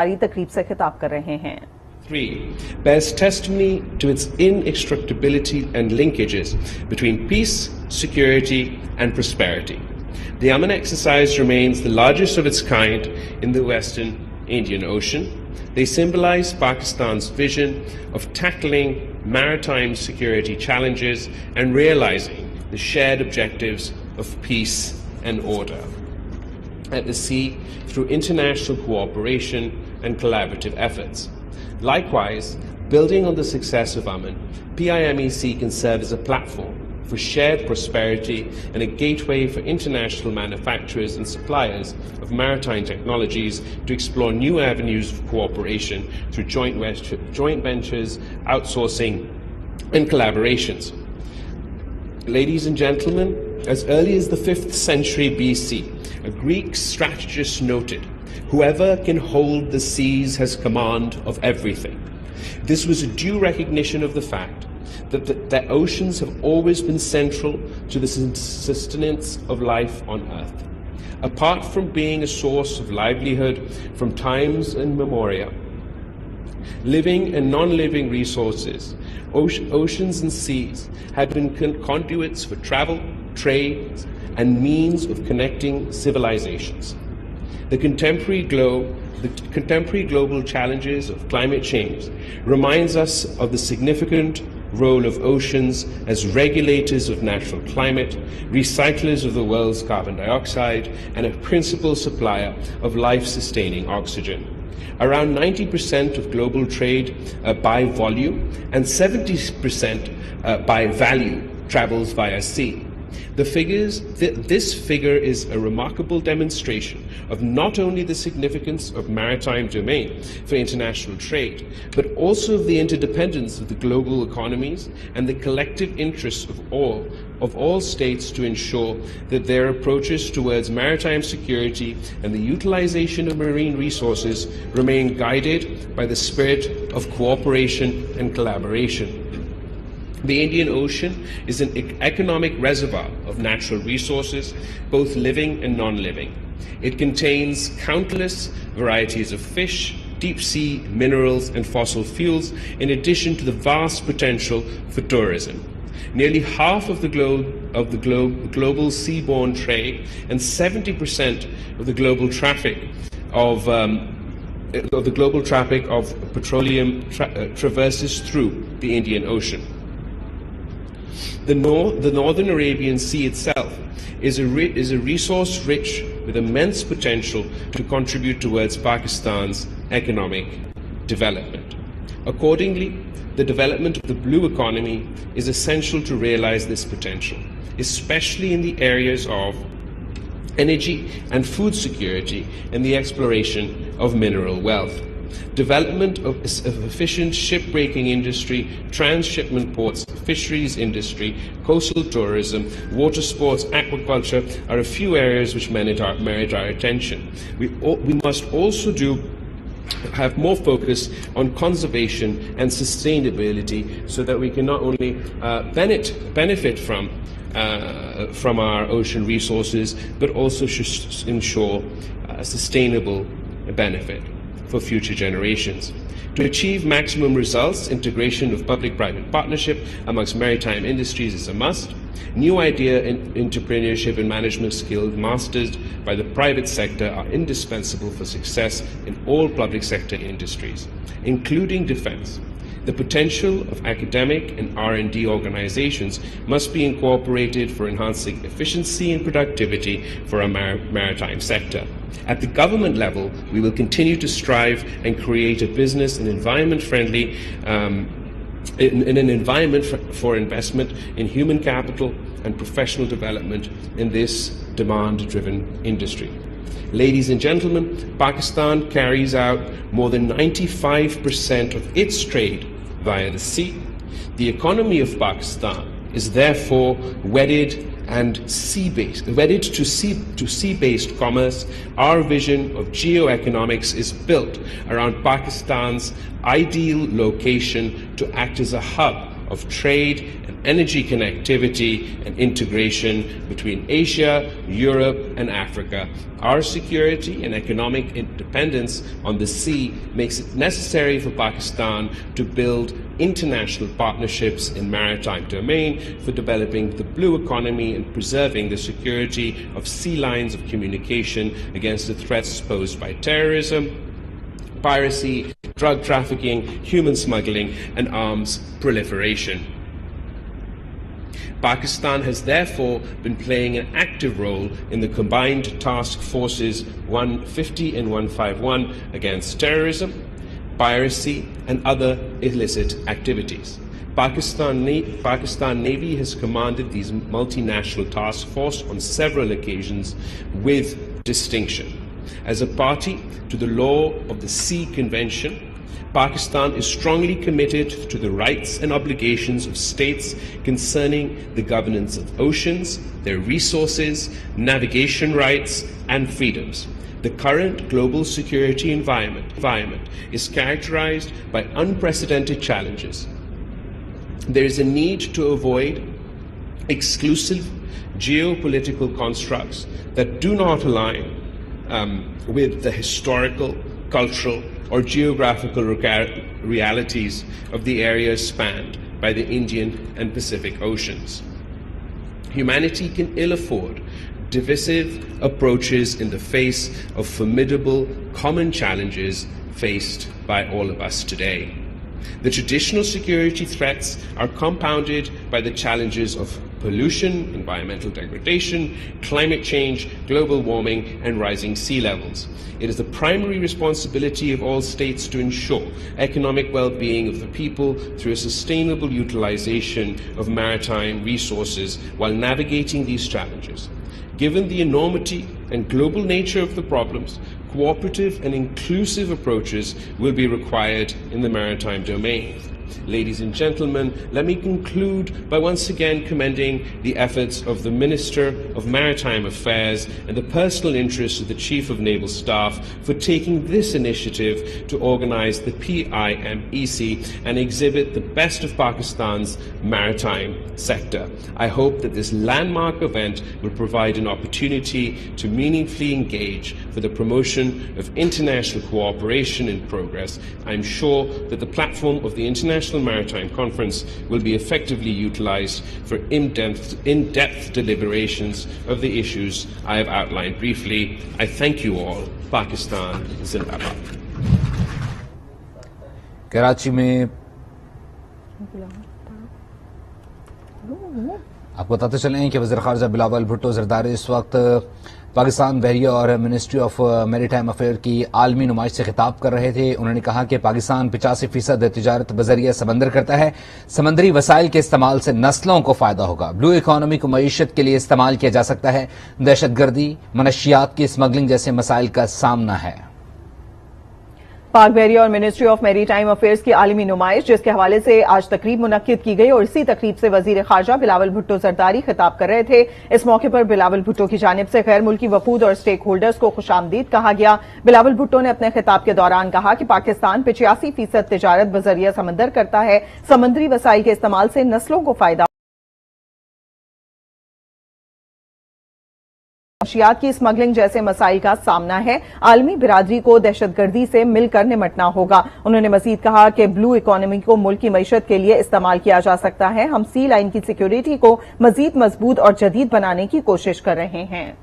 तकरीब से खिताब कर रहे हैं। 3 bears testimony to its inextricability and linkages between peace, security, and prosperity. The Aman exercise remains the largest of its kind in the Western Indian Ocean. They symbolize Pakistan's vision of tackling maritime security challenges and realizing the shared objectives of peace and order at the sea through international cooperation and collaborative efforts. Likewise, building on the success of Aman, PIMEC can serve as a platform for shared prosperity and a gateway for international manufacturers and suppliers of maritime technologies to explore new avenues of cooperation through joint ventures, outsourcing, and collaborations. Ladies and gentlemen, as early as the 5th century BC, a Greek strategist noted, "Whoever can hold the seas has command of everything." This was a due recognition of the fact that the oceans have always been central to the sustenance of life on Earth. Apart from being a source of livelihood from times immemorial, living and non-living resources, oceans and seas have been conduits for travel, trade, and means of connecting civilizations. The contemporary global challenges of climate change reminds us of the significant role of oceans as regulators of natural climate, recyclers of the world's carbon dioxide, and a principal supplier of life-sustaining oxygen. Around 90% of global trade by volume and 70% by value travels via sea. This figure is a remarkable demonstration of not only the significance of maritime domain for international trade, but also of the interdependence of the global economies and the collective interests of all states to ensure that their approaches towards maritime security and the utilization of marine resources remain guided by the spirit of cooperation and collaboration. The Indian Ocean is an economic reservoir of natural resources, both living and non-living. It contains countless varieties of fish, deep sea minerals, and fossil fuels, in addition to the vast potential for tourism. Nearly half of the global seaborne trade and 70% of the global traffic of petroleum traverses through the Indian Ocean. The Northern Arabian Sea itself is a resource rich with immense potential to contribute towards Pakistan's economic development. Accordingly, the development of the blue economy is essential to realize this potential, especially in the areas of energy and food security and the exploration of mineral wealth. Development of efficient shipbreaking industry, transshipment ports, fisheries industry, coastal tourism, water sports, aquaculture are a few areas which merit our attention. We must also have more focus on conservation and sustainability so that we can not only benefit from our ocean resources, but also ensure sustainable benefit for future generations. To achieve maximum results, integration of public-private partnership amongst maritime industries is a must. New idea and entrepreneurship and management skills mastered by the private sector are indispensable for success in all public sector industries, including defense. The potential of academic and R&D organizations must be incorporated for enhancing efficiency and productivity for our maritime sector. At the government level, we will continue to strive and create a business and environment friendly in an environment for investment in human capital and professional development in this demand-driven industry. Ladies and gentlemen, Pakistan carries out more than 95% of its trade via the sea. The economy of Pakistan is therefore wedded to sea-based commerce. Our vision of geoeconomics is built around Pakistan's ideal location to act as a hub of trade and energy connectivity and integration between Asia, Europe, and Africa. Our security and economic independence on the sea makes it necessary for Pakistan to build international partnerships in maritime domain for developing the blue economy and preserving the security of sea lines of communication against the threats posed by terrorism, piracy, drug trafficking, human smuggling, and arms proliferation. Pakistan has therefore been playing an active role in the combined task forces 150 and 151 against terrorism, piracy, and other illicit activities. Pakistan Navy has commanded these multinational task force on several occasions with distinction. As a party to the Law of the Sea Convention, Pakistan is strongly committed to the rights and obligations of states concerning the governance of oceans, their resources, navigation rights, and freedoms. The current global security environment is characterized by unprecedented challenges. There is a need to avoid exclusive geopolitical constructs that do not align with the historical, cultural, or geographical realities of the areas spanned by the Indian and Pacific Oceans. Humanity can ill afford divisive approaches in the face of formidable common challenges faced by all of us today. The traditional security threats are compounded by the challenges of pollution, environmental degradation, climate change, global warming, and rising sea levels. It is the primary responsibility of all states to ensure economic well-being of the people through a sustainable utilization of maritime resources while navigating these challenges. Given the enormity and global nature of the problems, cooperative and inclusive approaches will be required in the maritime domain. Ladies and gentlemen, let me conclude by once again commending the efforts of the Minister of Maritime Affairs and the personal interests of the Chief of Naval Staff for taking this initiative to organize the PIMEC and exhibit the best of Pakistan's maritime sector. I hope that this landmark event will provide an opportunity to meaningfully engage for the promotion of international cooperation in progress. I am sure that the platform of the International Maritime Conference will be effectively utilized for in-depth deliberations of the issues I have outlined briefly. I thank you all. Pakistan Zindabad. Karachi में आपको बताते चलें कि वज़ीर ख़ारजा बिलावल भुट्टो ज़रदारी इस वक्त पाकिस्तान बहरिया और ministry of maritime affair की आलमी नुमाइश से खिताब कर रहे थे। उन्होंने कहा कि पाकिस्तान 85% तिजारत बजरिया समंदर करता है। समंदरी वसाइल के इस्तेमाल से नस्लों को फायदा होगा। ब्लू इकोनॉमी को मईशत के लिए इस्तेमाल किया जा सकता है। दहशतगर्दी, मनशियात की स्मगलिंग जैसे मसाइल का सामना है। पाक बहरिया और मिनिस्ट्री ऑफ मैरीटाइम अफेयर्स की आलमी नुमाइश, जिसके हवाले से आज तकरीब मुनक्किद की गई और इसी तकरीब से वजीर खारजा बिलावल भुट्टो जरदारी खिताब कर रहे थे। इस मौके पर बिलावल भुट्टो की जानिब से गैर मुल्की वफूद और स्टेक होल्डर्स को खुशामदीद कहा गया। बिलावल भुट्टो ने अपने खिताब के दौरान कहा कि पाकिस्तान 85% तिजारत बजरिया समंदर करता है। समंदरी वसाइल के इस्तेमाल से नस्लों को फायदा, मंशियात की स्मगलिंग जैसे मसाइल का सामना है। आलमी बिरादरी को दहशतगर्दी से मिलकर निमटना होगा। उन्होंने मजीद कहा कि ब्लू इकोनॉमी को मुल्क की मईशत के लिए इस्तेमाल किया जा सकता है। हम सी लाइन की सिक्योरिटी को मजीद मजबूत और जदीद बनाने की कोशिश कर रहे हैं।